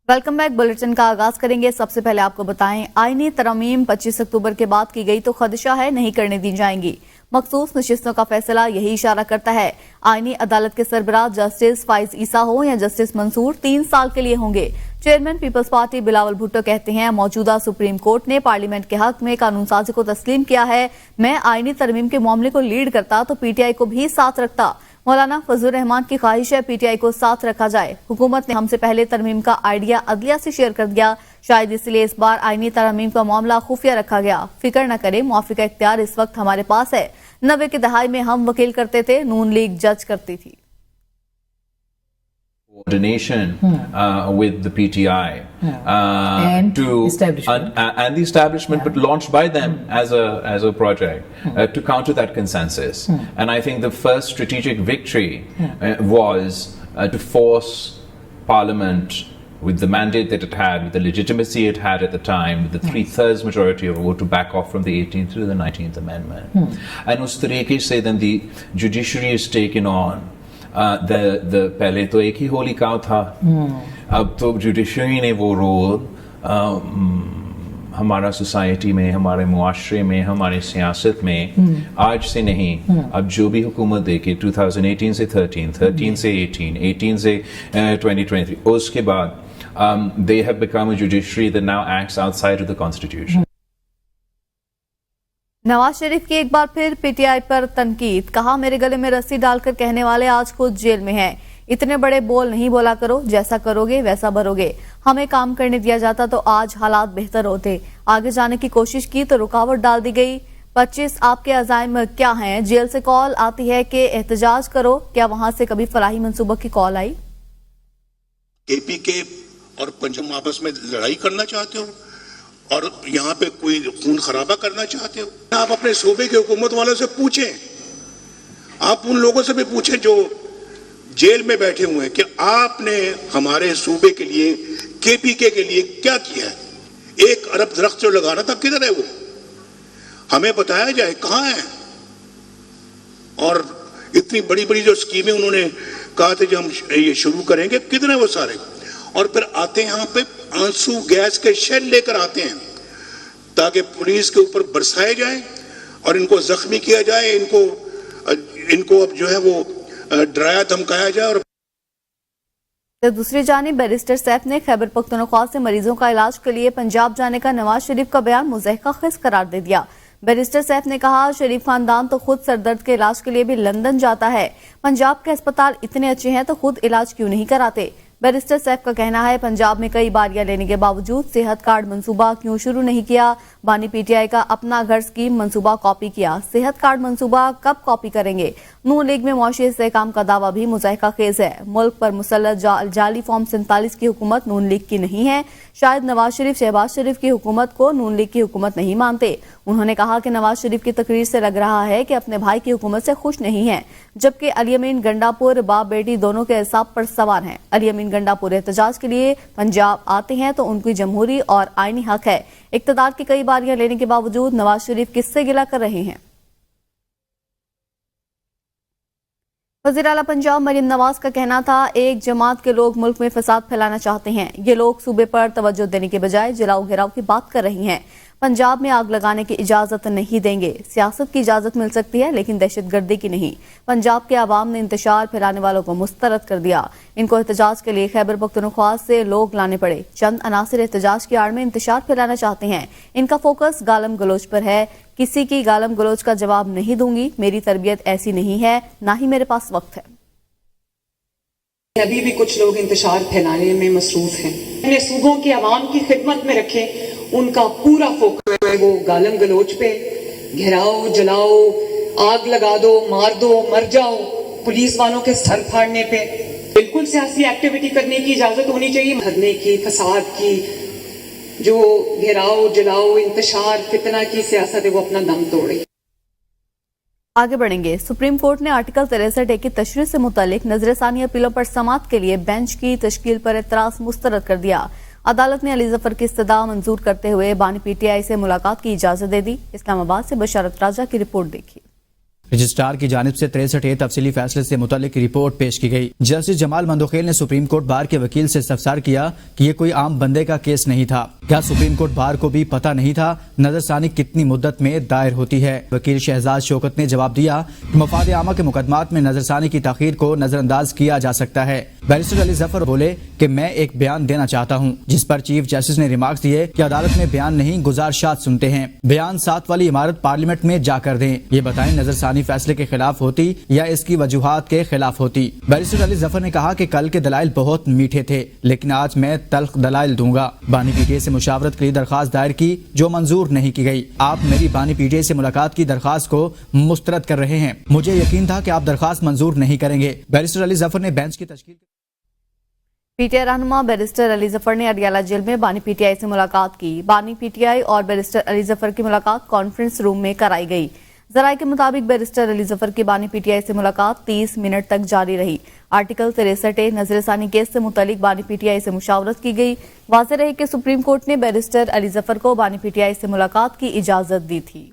Welcome back. Bulletin का आगाज करेंगे। सबसे पहले आपको बताएं, आईनी तरमीम 25 अक्टूबर के बाद की गई तो खदशा है नहीं करने दी जाएंगी। मखसूस नशिस्तों का फैसला यही इशारा करता है। आईनी अदालत के सरबराह जस्टिस फाइज ईसा हो या जस्टिस मंसूर 3 साल के लिए होंगे। Chairman peoples party Bilawal Bhutto कहते हैं, मौजूदा सुप्रीम कोर्ट ने पार्लियामेंट के हक में कानून साजी को तस्लीम किया है। मैं आईनी तरमीम के मामले को लीड करता तो पीटीआई को भी साथ रखता। मौलाना फजलुर रहमान की ख्वाहिश है पीटीआई को साथ रखा जाए। हुकूमत ने हमसे पहले तरमीम का आइडिया अदलिया से शेयर कर दिया, शायद इसलिए इस बार आईनी तरमीम का मामला खुफिया रखा गया। फिक्र न करें, मुआफिका इख्तियार इस वक्त हमारे पास है। 90 की दहाई में हम वकील करते थे, नून लीग जज करती थी। Coordination with the PTI and to establishment. And the establishment, but launched by them as a project to counter that consensus. And I think the first strategic victory was to force Parliament, with the mandate that it had, with the legitimacy it had at the time, with the 3/3 majority of a vote, to back off from the 18th to the 19th Amendment. And us tarike se then the judiciary is taken on. पहले तो एक ही होली काव था, अब तो judiciary ने वो role हमारा सोसाइटी में, हमारे मुआशरे में, हमारे सियासत में आज से नहीं, अब जो भी हुकूमत देके 2018 से 13, 13 से 18, 18 से 2023, उसके बाद they have become a judiciary that now acts outside of the constitution. Nawaz Sharif की एक बार फिर पीटीआई पर तनकीद। कहा, मेरे गले में रस्सी डालकर कहने वाले आज खुद जेल में हैं। इतने बड़े बोल नहीं बोला करो, जैसा करोगे वैसा भरोगे। हमें काम करने दिया जाता तो आज हालात बेहतर होते। आगे जाने की कोशिश की तो रुकावट डाल दी गई। 25 आपके अज़ाइम क्या हैं? जेल से कॉल आती है कि एहतजाज करो, क्या वहां से कभी फलाही मंसूबा की कॉल आई? केपीके और पंजाब आपस में लड़ाई करना चाहते हो और यहाँ पे कोई खून खराबा करना चाहते हो? आप अपने सूबे के हुकूमत वालों से पूछें, आप उन लोगों से भी पूछें जो जेल में बैठे हुए हैं कि आपने हमारे सूबे के लिए, केपीके के लिए क्या किया है। 1 अरब दरख्त जो लगाना था, किधर है वो? हमें बताया जाए कहाँ है। और इतनी बड़ी बड़ी जो स्कीमें उन्होंने कहा था जो हम ये शुरू करेंगे, किधर है वो सारे? और फिर आते हैं यहाँ पे आंसू गैस के शेल लेकर आते हैं ताकि पुलिस के ऊपर बरसाए जाए और इनको जख्मी किया जाए, इनको अब जो है वो डराया धमकाया जाए। और तो दूसरी जानिब बैरिस्टर सैफ ने खैबर पख्तूनख्वा से मरीजों का इलाज के लिए पंजाब जाने का नवाज शरीफ का बयान मुज़हिका ख़िज़ करार दे दिया। बैरिस्टर सैफ ने कहा, शरीफ खानदान तो खुद सरदर्द के इलाज के लिए भी लंदन जाता है। पंजाब के अस्पताल इतने अच्छे हैं तो खुद इलाज क्यों नहीं कराते? बैरिस्टर सैफ का कहना है, पंजाब में कई बारियां लेने के बावजूद सेहत कार्ड मंसूबा क्यों शुरू नहीं किया? बानी पीटीआई का अपना घर स्कीम मंसूबा कॉपी किया, सेहत कार्ड मंसूबा कब कॉपी करेंगे? नून लीग में मुआशी इस्तेहकाम का दावा भी मुज़ाहिका खेज है। मुल्क पर मुसल्लत जाली फॉर्म 47 की हुकूमत नून लीग की नहीं है। शायद नवाज शरीफ शहबाज शरीफ की हुकूमत को नून लीग की हुकूमत नहीं मानते। उन्होंने कहा कि नवाज शरीफ की तकरीर से लग रहा है कि अपने भाई की हुकूमत से खुश नहीं है, जबकि अली अमीन गंडापुर बाप बेटी दोनों के हिसाब पर सवार हैं। अली अमीन गंडापुर एहतजाज के लिए पंजाब आते हैं तो उनकी जमहूरी और आईनी हक है। इक़्तिदार की कई बारियां लेने के बावजूद नवाज शरीफ किससे गिला कर रहे हैं? वज़ीर आला पंजाब मरीम नवाज का कहना था, एक जमात के लोग मुल्क में फसाद फैलाना चाहते हैं। ये लोग सूबे पर तवज्जो देने के बजाय जलाओ घिराव की बात कर रही हैं। पंजाब में आग लगाने की इजाजत नहीं देंगे। सियासत की इजाजत मिल सकती है लेकिन दहशतगर्दी की नहीं। पंजाब के आवाम ने इंतशार फैलाने वालों को मुस्तरद कर दिया। इनको एहतजाज के लिए खैबर पख्तूनख्वा से लोग लाने पड़े। चंद अनासिर एहतजाज की आड़ में इंतशार फैलाना चाहते हैं। इनका फोकस गालम गलोच पर है। किसी की गालम गलोच का जवाब नहीं दूंगी। मेरी तरबियत ऐसी नहीं है, ना ही मेरे पास वक्त है। अभी भी कुछ लोग इंतशार फैलाने में मसरूफ हैं। अपने सूबों की आवाम की खिदमत में रखें। उनका पूरा फोकस है वो गालम गलोच पे, घेराओ, जलाओ, आग लगा दो, मार दो, मर जाओ, पुलिस वालों के सर फाड़ने पे। बिल्कुल सियासी एक्टिविटी करने की इजाजत होनी चाहिए। धरने की, फसाद की, जो घेराओ, जलाओ, इंतशार, फितना की सियासत है वो अपना दम तोड़े। आगे बढ़ेंगे। सुप्रीम कोर्ट ने आर्टिकल 63A की तशरीह से मुतालिक नजरसानी अपीलों पर समाअत के लिए बेंच की तश्कील पर एतराज मुस्तरद कर दिया। अदालत ने अली जफर की इस्तदा मंजूर करते हुए बानी पीटीआई से मुलाकात की इजाजत दे दी। इस्लामाबाद से बशारत राजा की रिपोर्ट देखिए। रजिस्ट्रार की जानिब से 63 तफसीली फैसले से मुतल्लिक रिपोर्ट पेश की गई। जस्टिस जमाल मंदोखेल ने सुप्रीम कोर्ट बार के वकील से इस्तफसार किया कि ये कोई आम बंदे का केस नहीं था। क्या सुप्रीम कोर्ट बार को भी पता नहीं था नजरसानी कितनी मुद्दत में दायर होती है? वकील शहजाद शौकत ने जवाब दिया कि मफाद आमा के मुकदमात में नजरसानी की ताखीर को नजरअंदाज किया जा सकता है। बैरिस्टर अली जफर बोले कि मैं एक बयान देना चाहता हूँ, जिस पर चीफ जस्टिस ने रिमार्क्स दिए कि अदालत में बयान नहीं गुजारिशात सुनते हैं। बयान 7 वाली इमारत पार्लियामेंट में जाकर दें। ये बताएं नजरसानी फैसले के खिलाफ होती या इसकी वजूहात के खिलाफ होती। बैरिस्टर अली जफर ने कहा कि कल के दलाइल बहुत मीठे थे, लेकिन आज मैं तल्ख दलाइल दूंगा। बानी पीटीआई से मुशावरत के लिए दरखास्त दायर की जो मंजूर नहीं की गई। आप मेरी बानी पीटीआई से मुलाकात की दरखास्त को मुस्तरद कर रहे हैं। मुझे यकीन था कि आप दरखास्त मंजूर नहीं करेंगे। बैरिस्टर अली जफर ने बेंच की तश्कील पीटीआई रहनुमा बैरिस्टर अली जफर ने अडियाला जेल में बानी पीटीआई से मुलाकात की। बानी पीटीआई और बैरिस्टर अली जफर की मुलाकात कॉन्फ्रेंस रूम में कराई गई। जराये के मुताबिक बैरिस्टर अली जफर की बानी पीटीआई से मुलाकात 30 मिनट तक जारी रही। आर्टिकल 63 नजरसानी केस से मुतालिक बानी पीटीआई से मुशावरत की गई। वाज़ेह रहे कि सुप्रीम कोर्ट ने बैरिस्टर अली जफर को बानी पीटीआई से मुलाकात की इजाजत दी थी।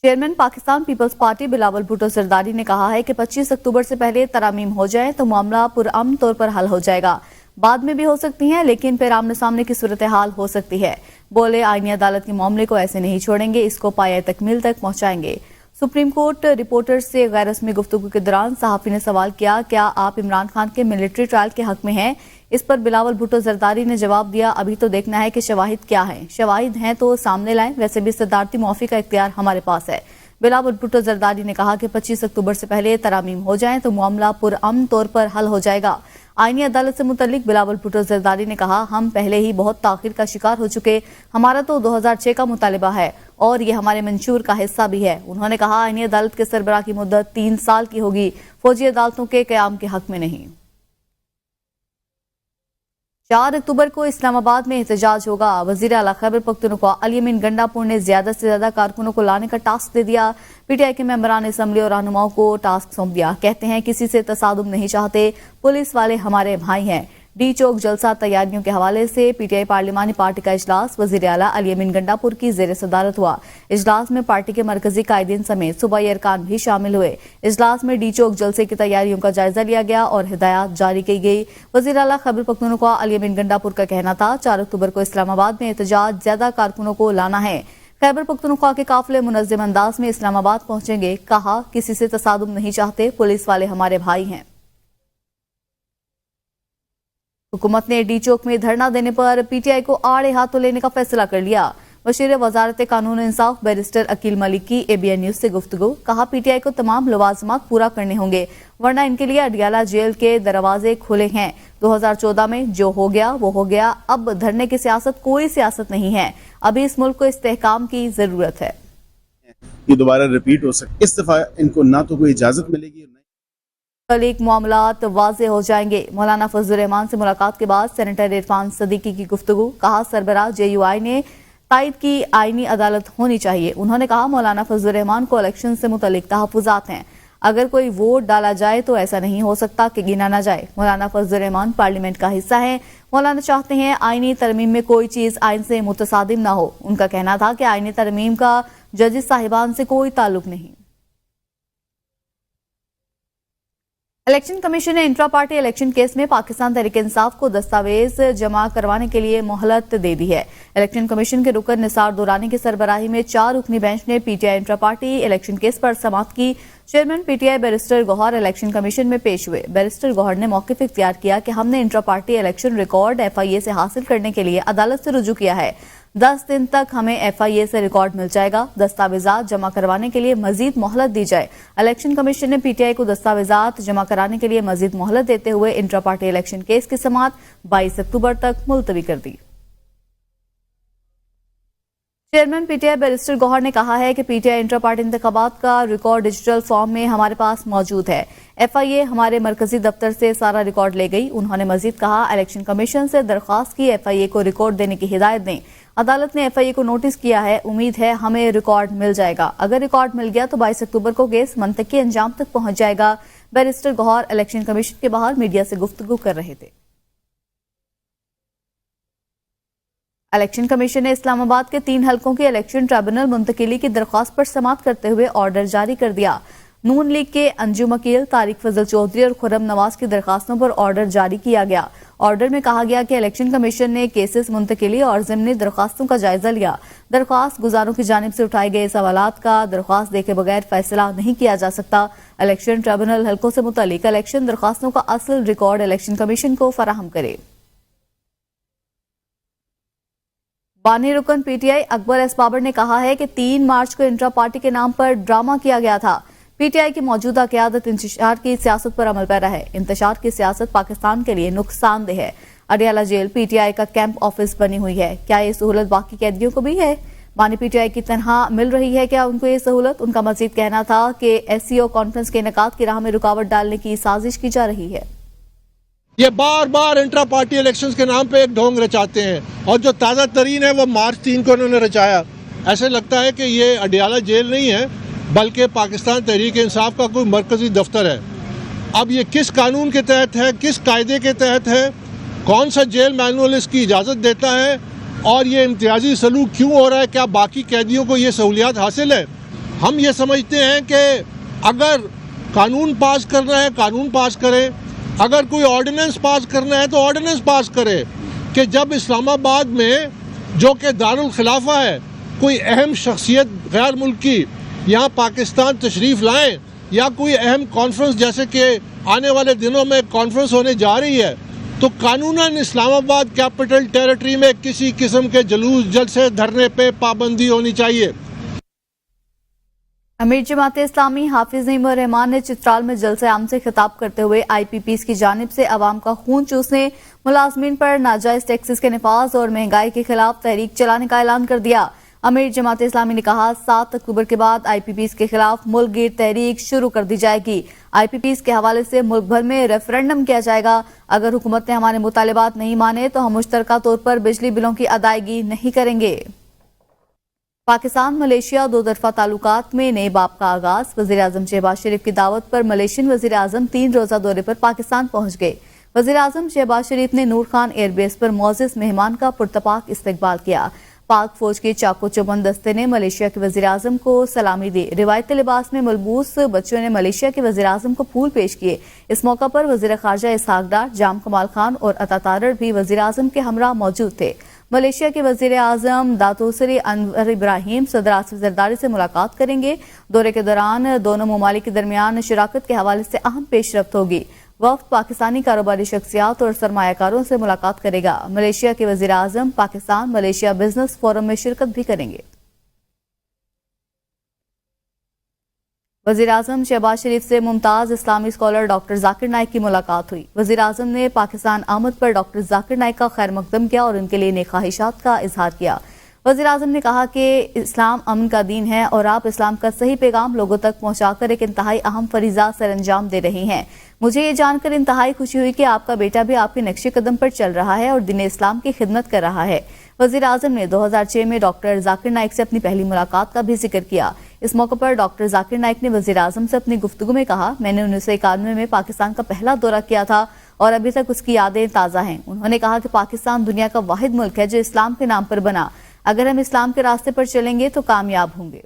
Chairman Pakistan peoples party Bilawal Bhutto Zardari ने कहा है कि 25 अक्टूबर से पहले तरामीम हो जाए तो मामला पुरअमन तौर पर हल हो जाएगा। बाद में भी हो सकती हैं, लेकिन फिर आमने सामने की सूरत हाल हो सकती है। बोले आईनी अदालत के मामले को ऐसे नहीं छोड़ेंगे, इसको पाया तकमील तक पहुंचाएंगे। सुप्रीम कोर्ट रिपोर्टर्स से गैर रस्मी गुफ्तगू के दौरान सहाफी ने सवाल किया, क्या आप इमरान खान के मिलिट्री ट्रायल के हक में हैं? इस पर बिलावल भुट्टो जरदारी ने जवाब दिया, अभी तो देखना है कि शवाहिद क्या हैं। शवाहिद हैं तो सामने लाएं, वैसे भी सदारती मुआफी का इख्तियार हमारे पास है। बिलावल भुट्टो जरदारी ने कहा कि 25 अक्टूबर से पहले तरामीम हो जाएं तो मामला पुरअमन तौर पर हल हो जाएगा। आईनी अदालत से मुतल्लिक बिलावल भुट्टो जरदारी ने कहा, हम पहले ही बहुत ताखिर का शिकार हो चुके, हमारा तो 2006 का मुतालिबा है और ये हमारे मंशूर का हिस्सा भी है। उन्होंने कहा आईनी अदालत के सरबराह की मुद्दत 3 साल की होगी, फौजी अदालतों के क़याम के हक में नहीं। 4 अक्टूबर को इस्लामाबाद में एहतजाज होगा। वजीर आला खैबर पख्तूनख्वा अली अमीन गंडापुर ने ज्यादा से ज्यादा कारकुनों को लाने का टास्क दे दिया। पीटीआई के मेंबरान असम्बली और रहनुमाओं को टास्क सौंप दिया। कहते हैं किसी से तसादुम नहीं चाहते, पुलिस वाले हमारे भाई हैं। डी चौक जलसा तैयारियों के हवाले से पीटीआई पार्लिमानी पार्टी का इजलास वजीर आला अली अमीन गंडापुर की जेर सदारत हुआ। इजलास में पार्टी के मरकजी कायदीन समेत सूबाई अरकान भी शामिल हुए। इजलास में डी चौक जलसे की तैयारियों का जायजा लिया गया और हिदायत जारी की गई। वजीर आला खैबर पख्तूनख्वा अली अमीन गंडापुर का कहना था 4 अक्टूबर को इस्लामाबाद में एहतजाज, ज्यादा कारकुनों को लाना है। खैबर पख्तूनख्वा के काफिले मुनज़्ज़म अंदाज में इस्लामाबाद पहुंचेंगे। कहा किसी से तसादुम नहीं चाहते, पुलिस वाले हमारे भाई हैं। हुकूमत ने डी चौक में धरना देने पर पीटीआई को आड़े हाथों लेने का फैसला कर लिया। वज़ीर वज़ारत कानून इंसाफ बैरिस्टर अकील मलिक की एबीएन न्यूज से गुफ्तगू। कहा पीटीआई को तमाम लवाजमात पूरा करने होंगे, वरना इनके लिए अडियाला जेल के दरवाजे खुले हैं। 2014 में जो हो गया वो हो गया, अब धरने की सियासत कोई सियासत नहीं है। अभी इस मुल्क को इस्तेहकाम की जरूरत है। ये दोबारा रिपीट हो सकती, इस दफा इनको ना तो कोई इजाजत मिलेगी। कल मामलात वाजे हो जाएंगे। मौलाना फजलुर रहमान से मुलाकात के बाद सेनेटर इरफान सदीकी की गुफ्तगू। कहा सरबराह जेयूआई ने तायद की आईनी अदालत होनी चाहिए। उन्होंने कहा मौलाना फजलुर रहमान को इलेक्शन से मुतल्लिक तहफ़्फ़ुज़ात हैं, अगर कोई वोट डाला जाए तो ऐसा नहीं हो सकता कि गिना ना जाए। मौलाना फजलुर रहमान पार्लियामेंट का हिस्सा है। मौलाना चाहते हैं आईनी तरमीम में कोई चीज आइन से मुतसादिम ना हो। उनका कहना था कि आईनी तरमीम का जजेस साहिबान से कोई ताल्लुक नहीं। इलेक्शन कमीशन ने इंट्रा पार्टी इलेक्शन केस में पाकिस्तान तहरीक इंसाफ को दस्तावेज जमा करवाने के लिए मोहलत दे दी है। इलेक्शन कमीशन के रुकन निसार दुरानी की सरबराही में 4 रुकनी बेंच ने PTI intra party election case पर समाअत की। Chairman PTI barrister Gohar election commission में पेश हुए। बैरिस्टर गौहर ने मौकिफ इख्तियार किया कि हमने intra party election record FIA से हासिल करने के लिए अदालत से रुजू किया है। 10 दिन तक हमें एफआईए से रिकॉर्ड मिल जाएगा। दस्तावेजात जमा करवाने के लिए मजीद मोहलत दी जाए। इलेक्शन कमीशन ने पीटीआई को दस्तावेजात जमा कराने के लिए मजीद मोहलत देते हुए इंट्रा पार्टी इलेक्शन केस की समाअत 22 अक्टूबर तक मुलतवी कर दी। चेयरमैन पीटीआई बैरिस्टर गौहर ने कहा है कि पीटीआई इंट्रा पार्टी इंतखाबात का रिकॉर्ड डिजिटल फॉर्म में हमारे पास मौजूद है। एफआईए हमारे मरकजी दफ्तर से सारा रिकॉर्ड ले गई। उन्होंने मजीद कहा इलेक्शन कमीशन से दरख्वास्त की एफआईए को रिकॉर्ड देने की हिदायत दें। अदालत ने एफआईए को नोटिस किया है, उम्मीद है हमें रिकॉर्ड मिल जाएगा। अगर रिकॉर्ड मिल गया तो 22 अक्टूबर को केस मंतकी अंजाम तक पहुंच जाएगा। बैरिस्टर गौहर इलेक्शन कमीशन के बाहर मीडिया से गुफ्तगू कर रहे थे। الیکشن کمیشن نے اسلام آباد کے 3 حلقوں کی الیکشن ٹریبونل منتقلی کی درخواست پر سماعت کرتے ہوئے آرڈر جاری کر دیا۔ نون لیگ کے انجم عقیل، طارق فضل چودھری اور خرم نواز کی درخواستوں پر آرڈر جاری کیا گیا۔ آرڈر میں کہا گیا کہ الیکشن کمیشن نے کیسز منتقلی اور ضمنی درخواستوں کا جائزہ لیا۔ درخواست گزاروں کی جانب سے اٹھائے گئے سوالات کا درخواست دیکھے بغیر فیصلہ نہیں کیا جا سکتا۔ الیکشن ٹریبونل حلقوں سے متعلق الیکشن درخواستوں کا اصل ریکارڈ الیکشن کمیشن کو فراہم کرے۔ بانی رکن پی ٹی آئی اکبر ایس بابر نے کہا ہے کہ 3 مارچ کو انٹرا پارٹی کے نام پر ڈرامہ کیا گیا تھا۔ پی ٹی آئی کی موجودہ قیادت انتشار کی سیاست پر عمل پیرا ہے۔ انتشار کی سیاست پاکستان کے لیے نقصان دہ ہے۔ Adiala jail P T I کا کیمپ آفس بنی ہوئی ہے۔ کیا یہ سہولت باقی قیدیوں کو بھی ہے؟ بانی پی ٹی آئی کی تنہا مل رہی ہے کیا ان کو یہ سہولت؟ ان کا مزید کہنا تھا کہ ایس سی او کانفرنس کے انعقاد کی راہ میں رکاوٹ ڈالنے کی سازش کی جا رہی ہے۔ یہ بار بار انٹرا پارٹی الیکشنز کے نام پہ ایک ڈھونگ رچاتے ہیں، اور جو تازہ ترین ہے وہ مارچ 3 کو انہوں نے رچایا۔ ایسے لگتا ہے کہ یہ اڈیالہ جیل نہیں ہے بلکہ پاکستان تحریک انصاف کا کوئی مرکزی دفتر ہے۔ اب یہ کس قانون کے تحت ہے، کس قاعدے کے تحت ہے، کون سا جیل مینول اس کی اجازت دیتا ہے، اور یہ امتیازی سلوک کیوں ہو رہا ہے؟ کیا باقی قیدیوں کو یہ سہولیات حاصل ہے؟ ہم یہ سمجھتے ہیں کہ اگر قانون پاس کرنا ہے قانون پاس کریں، اگر کوئی آرڈیننس پاس کرنا ہے تو آرڈیننس پاس کرے کہ جب اسلام آباد میں جو کہ دارالخلافہ ہے کوئی اہم شخصیت غیر ملکی یہاں پاکستان تشریف لائیں، یا کوئی اہم کانفرنس جیسے کہ آنے والے دنوں میں کانفرنس ہونے جا رہی ہے، تو قانوناً اسلام آباد کیپٹل ٹیریٹری میں کسی قسم کے جلوس جلسے دھرنے پہ پابندی ہونی چاہیے۔ امیر جماعت اسلامی حافظ نعیم الرحمان نے چترال میں جلسہ عام سے خطاب کرتے ہوئے آئی پی پیز کی جانب سے عوام کا خون چوسنے، ملازمین پر ناجائز ٹیکسز کے نفاذ اور مہنگائی کے خلاف تحریک چلانے کا اعلان کر دیا۔ امیر جماعت اسلامی نے کہا 7 اکتوبر کے بعد آئی پی پیز کے خلاف ملک گیر تحریک شروع کر دی جائے گی۔ آئی پی پیز کے حوالے سے ملک بھر میں ریفرنڈم کیا جائے گا۔ اگر حکومت نے ہمارے مطالبات نہیں مانے تو ہم مشترکہ طور پر بجلی بلوں کی ادائیگی نہیں کریں گے۔ پاکستان ملیشیا 2 طرفہ تعلقات میں نئے باب کا آغاز۔ وزیراعظم شہباز شریف کی دعوت پر ملیشین وزیراعظم 3 روزہ دورے پر پاکستان پہنچ گئے۔ وزیراعظم شہباز شریف نے نور خان ایئر بیس پر معزز مہمان کا پرتپاک استقبال کیا۔ پاک فوج کے چاقو چوبند دستے نے ملیشیا کے وزیراعظم کو سلامی دی۔ روایتی لباس میں ملبوس بچوں نے ملیشیا کے وزیراعظم کو پھول پیش کیے۔ اس موقع پر وزیر خارجہ اسحاق ڈار، جام کمال خان اور عطا تارڑ بھی وزیراعظم کے ہمراہ موجود تھے۔ ملیشیا کے وزیر اعظم داتو سری انور ابراہیم صدر آصف زرداری سے ملاقات کریں گے۔ دورے کے دوران دونوں ممالک کے درمیان شراکت کے حوالے سے اہم پیش رفت ہوگی۔ وفد پاکستانی کاروباری شخصیات اور سرمایہ کاروں سے ملاقات کرے گا۔ ملیشیا کے وزیر اعظم پاکستان ملیشیا بزنس فورم میں شرکت بھی کریں گے۔ وزیر اعظم شہباز شریف سے ممتاز اسلامی اسکالر ڈاکٹر ذاکر نائک کی ملاقات ہوئی۔ وزیر اعظم نے پاکستان آمد پر ڈاکٹر ذاکر نائک کا خیر مقدم کیا اور ان کے لیے نیک خواہشات کا اظہار کیا۔ وزیر اعظم نے کہا کہ اسلام امن کا دین ہے اور آپ اسلام کا صحیح پیغام لوگوں تک پہنچا کر ایک انتہائی اہم فریضہ سر انجام دے رہے ہیں۔ مجھے یہ جان کر انتہائی خوشی ہوئی کہ آپ کا بیٹا بھی آپ کے نقش قدم پر چل رہا ہے اور دین اسلام کی خدمت کر رہا ہے۔ وزیر اعظم نے 2006 میں ڈاکٹر ذاکر نائک سے اپنی پہلی ملاقات کا بھی ذکر کیا۔ اس موقع پر ڈاکٹر ذاکر نائک نے وزیر اعظم سے اپنی گفتگو میں کہا، میں نے 1991 میں پاکستان کا پہلا دورہ کیا تھا اور ابھی تک اس کی یادیں تازہ ہیں۔ انہوں نے کہا کہ پاکستان دنیا کا واحد ملک ہے جو اسلام کے نام پر بنا۔ اگر ہم اسلام کے راستے پر چلیں گے تو کامیاب ہوں گے۔